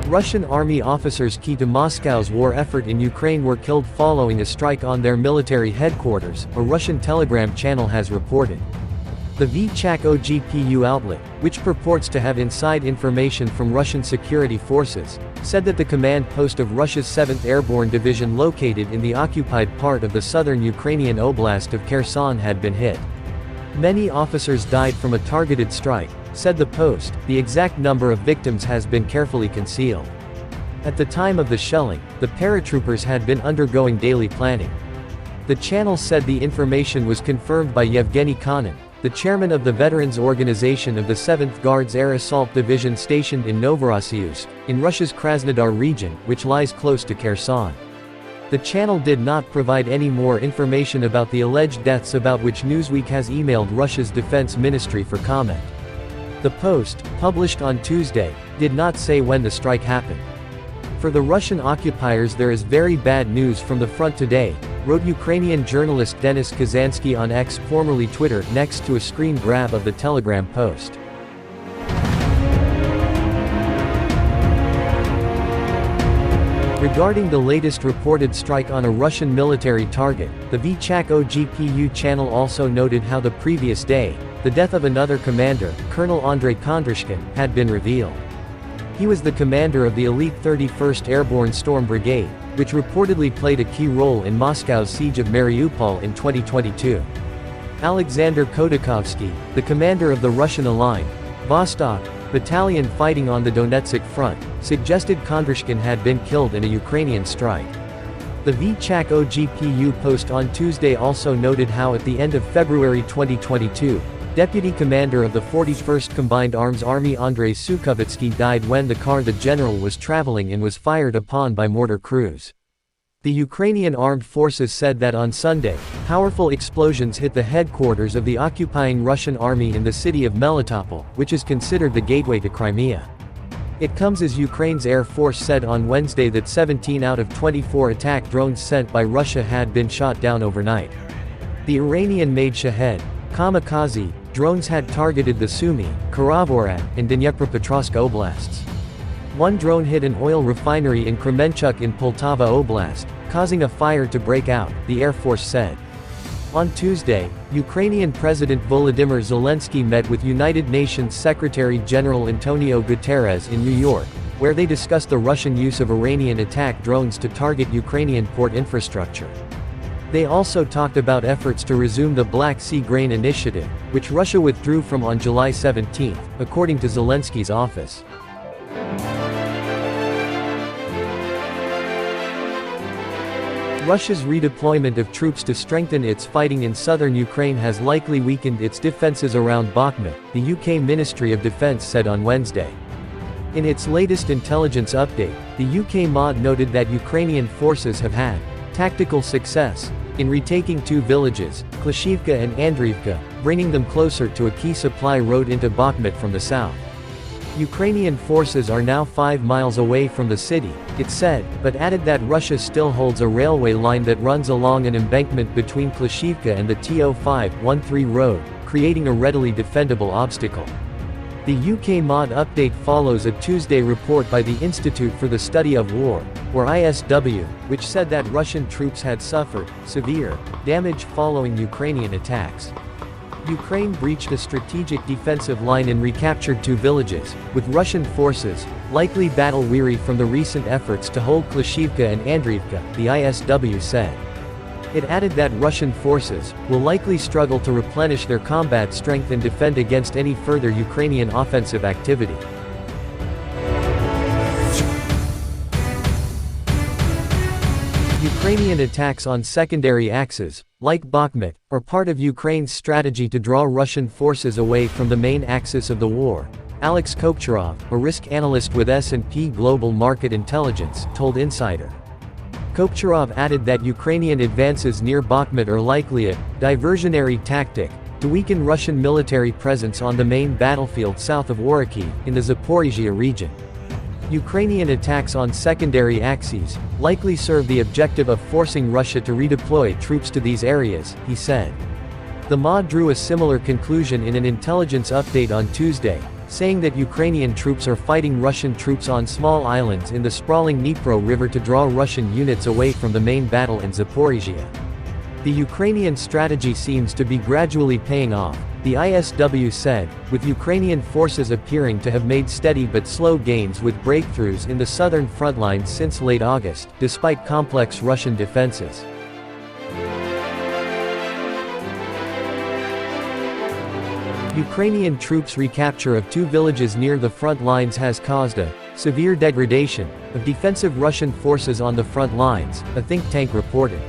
Russian army officers key to Moscow's war effort in Ukraine were killed following a strike on their military headquarters, a Russian Telegram channel has reported. The VChK-OGPU outlet, which purports to have inside information from Russian security forces, said that the command post of Russia's 7th Airborne Division located in the occupied part of the southern Ukrainian oblast of Kherson had been hit. Many officers died from a targeted strike, said the post. The exact number of victims has been carefully concealed. At the time of the shelling, the paratroopers had been undergoing daily planning. The channel said the information was confirmed by Yevgeny Konin, the chairman of the Veterans Organization of the 7th Guards Air Assault Division stationed in Novorossiysk, in Russia's Krasnodar region, which lies close to Kherson. The channel did not provide any more information about the alleged deaths, about which Newsweek has emailed Russia's defense ministry for comment. The post, published on Tuesday, did not say when the strike happened. For the Russian occupiers, there is very bad news from the front today, wrote Ukrainian journalist Denis Kazansky on X, formerly Twitter, next to a screen grab of the Telegram post. Regarding the latest reported strike on a Russian military target, the VChK-OGPU channel also noted how the previous day, the death of another commander, Colonel Andrei Kondrashkin, had been revealed. He was the commander of the elite 31st Airborne Storm Brigade, which reportedly played a key role in Moscow's siege of Mariupol in 2022. Alexander Khodakovsky, the commander of the Russian-aligned Vostok battalion fighting on the Donetsk front, suggested Kondrashkin had been killed in a Ukrainian strike. The VChK-OGPU post on Tuesday also noted how at the end of February 2022, Deputy Commander of the 41st Combined Arms Army Andrei Sukovitsky died when the car the general was traveling in was fired upon by mortar crews. The Ukrainian armed forces said that on Sunday, powerful explosions hit the headquarters of the occupying Russian army in the city of Melitopol, which is considered the gateway to Crimea. It comes as Ukraine's Air Force said on Wednesday that 17 out of 24 attack drones sent by Russia had been shot down overnight. The Iranian-made Shahed kamikaze drones had targeted the Sumy, Kharkiv, and Dnipropetrovsk oblasts. One drone hit an oil refinery in Kremenchuk in Poltava Oblast, causing a fire to break out, the Air Force said. On Tuesday, Ukrainian President Volodymyr Zelensky met with United Nations Secretary-General Antonio Guterres in New York, where they discussed the Russian use of Iranian attack drones to target Ukrainian port infrastructure. They also talked about efforts to resume the Black Sea Grain Initiative, which Russia withdrew from on July 17, according to Zelensky's office. Russia's redeployment of troops to strengthen its fighting in southern Ukraine has likely weakened its defenses around Bakhmut, the UK Ministry of Defence said on Wednesday. In its latest intelligence update, the UK MOD noted that Ukrainian forces have had tactical success in retaking two villages, Klishivka and Andriivka, bringing them closer to a key supply road into Bakhmut from the south. Ukrainian forces are now 5 miles away from the city, it said, but added that Russia still holds a railway line that runs along an embankment between Klishivka and the TO513 road, creating a readily defendable obstacle. The UK MOD update follows a Tuesday report by the Institute for the Study of War, or ISW, which said that Russian troops had suffered severe damage following Ukrainian attacks. Ukraine breached a strategic defensive line and recaptured two villages, with Russian forces likely battle-weary from the recent efforts to hold Klishivka and Andriivka, the ISW said. It added that Russian forces will likely struggle to replenish their combat strength and defend against any further Ukrainian offensive activity. Ukrainian attacks on secondary axes, like Bakhmut, are part of Ukraine's strategy to draw Russian forces away from the main axis of the war, Alex Kopcharov, a risk analyst with S&P Global Market Intelligence, told Insider. Kopcharov added that Ukrainian advances near Bakhmut are likely a diversionary tactic to weaken Russian military presence on the main battlefield south of Orikhi, in the Zaporizhia region. Ukrainian attacks on secondary axes likely serve the objective of forcing Russia to redeploy troops to these areas, he said. The MOD drew a similar conclusion in an intelligence update on Tuesday, saying that Ukrainian troops are fighting Russian troops on small islands in the sprawling Dnipro River to draw Russian units away from the main battle in Zaporizhia. The Ukrainian strategy seems to be gradually paying off, the ISW said, with Ukrainian forces appearing to have made steady but slow gains with breakthroughs in the southern front lines since late August, despite complex Russian defenses. Ukrainian troops' recapture of 2 villages near the front lines has caused a severe degradation of defensive Russian forces on the front lines, a think tank reported.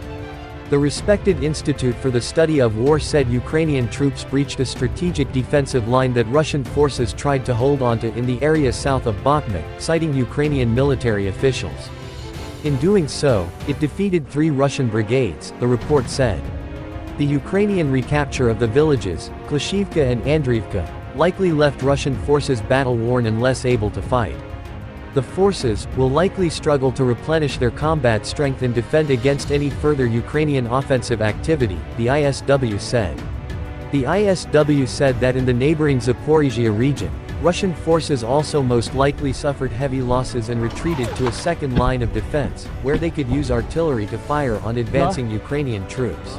The respected Institute for the Study of War said Ukrainian troops breached a strategic defensive line that Russian forces tried to hold onto in the area south of Bakhmut, citing Ukrainian military officials. In doing so, it defeated 3 Russian brigades, the report said. The Ukrainian recapture of the villages, Klishivka and Andriivka, likely left Russian forces battle-worn and less able to fight. The forces will likely struggle to replenish their combat strength and defend against any further Ukrainian offensive activity, the ISW said. The ISW said that in the neighboring Zaporizhia region, Russian forces also most likely suffered heavy losses and retreated to a second line of defense, where they could use artillery to fire on advancing Ukrainian troops.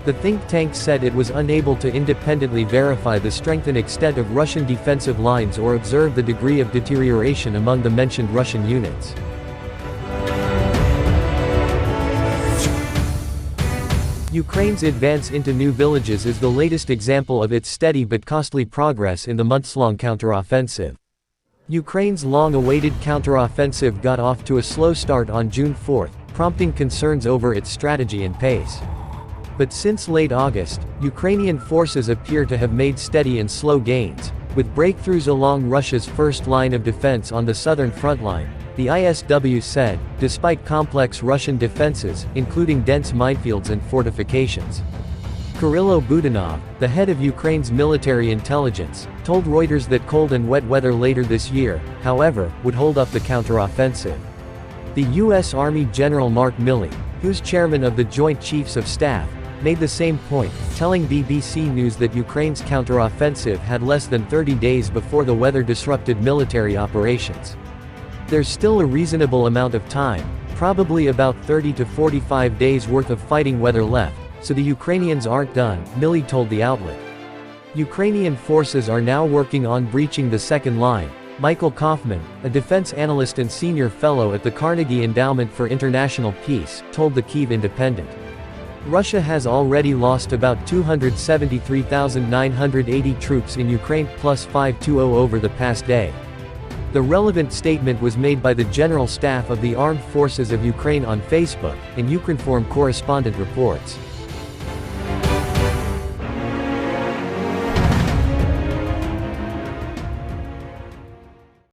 The think tank said it was unable to independently verify the strength and extent of Russian defensive lines or observe the degree of deterioration among the mentioned Russian units. Ukraine's advance into new villages is the latest example of its steady but costly progress in the months-long counteroffensive. Ukraine's long-awaited counteroffensive got off to a slow start on June 4, prompting concerns over its strategy and pace. But since late August, Ukrainian forces appear to have made steady and slow gains, with breakthroughs along Russia's first line of defense on the southern front line, the ISW said, despite complex Russian defenses, including dense minefields and fortifications. Kirill Budanov, the head of Ukraine's military intelligence, told Reuters that cold and wet weather later this year, however, would hold up the counteroffensive. The U.S. Army General Mark Milley, who's chairman of the Joint Chiefs of Staff, made the same point, telling BBC News that Ukraine's counteroffensive had less than 30 days before the weather-disrupted military operations. There's still a reasonable amount of time, probably about 30 to 45 days worth of fighting weather left, so the Ukrainians aren't done, Milley told the outlet. Ukrainian forces are now working on breaching the second line, Michael Kaufman, a defense analyst and senior fellow at the Carnegie Endowment for International Peace, told the Kyiv Independent. Russia has already lost about 273,980 troops in Ukraine plus 520 over the past day. The relevant statement was made by the General Staff of the Armed Forces of Ukraine on Facebook, and Ukrinform correspondent reports.